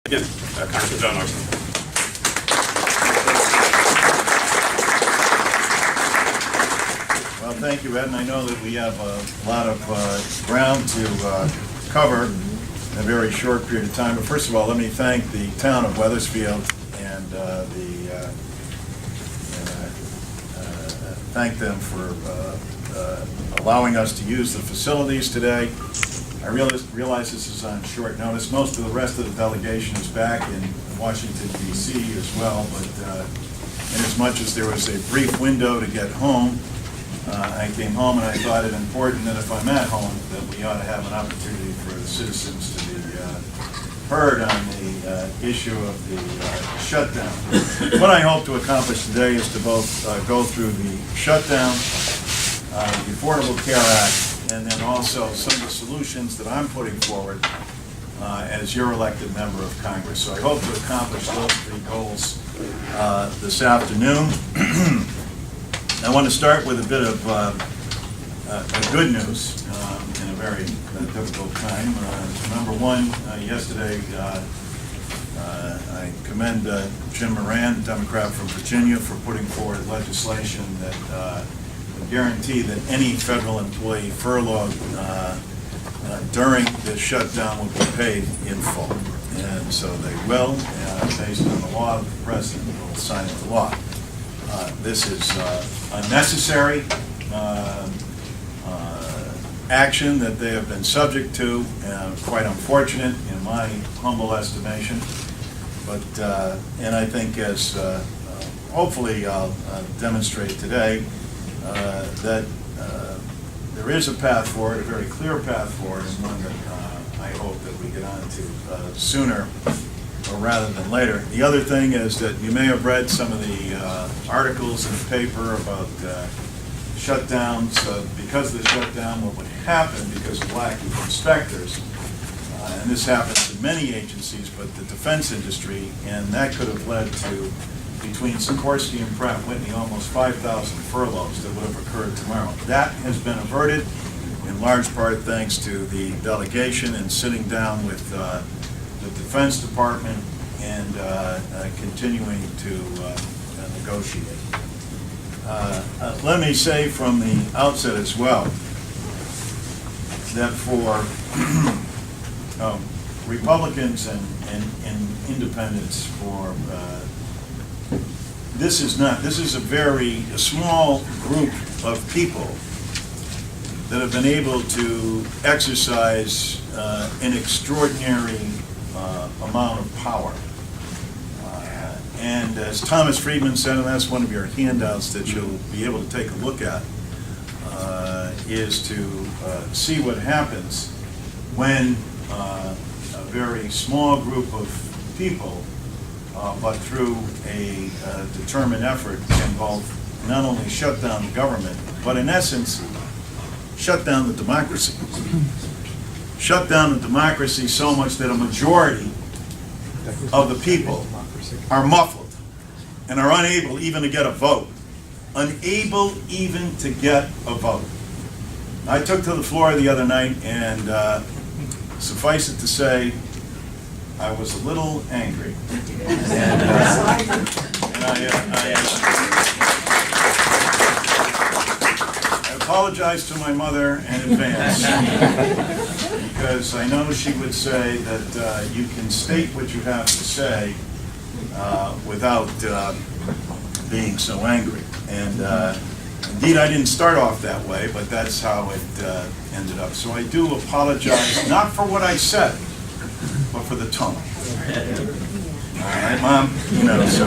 Again, Congressman John Larson. Well, thank you, Ed, and I know that we have a lot of ground to cover in a very short period of time. But first of all, let me thank the town of Wethersfield and thank them for allowing us to use the facilities today. I realize this is on short notice. Most of the rest of the delegation is back in Washington, D.C. as well, but inasmuch as there was a brief window to get home, I came home and I thought it important that if I'm at home, that we ought to have an opportunity for the citizens to be heard on the issue of the shutdown. What I hope to accomplish today is to both go through the shutdown, the Affordable Care Act, and then also some of the solutions that I'm putting forward as your elected member of Congress. So I hope to accomplish those three goals this afternoon. I want to start with a bit of good news in a very difficult time. Number one, yesterday I commend Jim Moran, Democrat from Virginia, for putting forward legislation that would guarantee that any federal employee furloughed during the shutdown will be paid in full. And so they will, based on the law, the president will sign the law. This is unnecessary action that they have been subject to, quite unfortunate in my humble estimation. But and I think, as hopefully I'll demonstrate today, that there is a path forward, a very clear path forward, and one that I hope that we get on to sooner or rather than later. The other thing is that you may have read some of the articles in the paper about shutdowns. Because of the shutdown, what would happen because of lack of inspectors, and this happens in many agencies, but the defense industry, and that could have led to, between Sikorsky and Pratt Whitney, almost 5,000 furloughs that would have occurred tomorrow. That has been averted, in large part thanks to the delegation and sitting down with the Defense Department and continuing to negotiate. Let me say from the outset as well that for Republicans and independents, for this is a very small group of people that have been able to exercise an extraordinary amount of power. And as Thomas Friedman said, and that's one of your handouts that you'll be able to take a look at, is to see what happens when a very small group of people, but through a determined effort, can both not only shut down the government, but in essence, shut down the democracy. Shut down the democracy so much that a majority of the people are muffled and are unable even to get a vote. Unable even to get a vote. I took to the floor the other night, and suffice it to say, I was a little angry. And I apologize to my mother in advance, because I know she would say that you can state what you have to say without being so angry. And indeed, I didn't start off that way, but that's how it ended up. So I do apologize, not for what I said, but for the tone. All right, Mom? You know, so...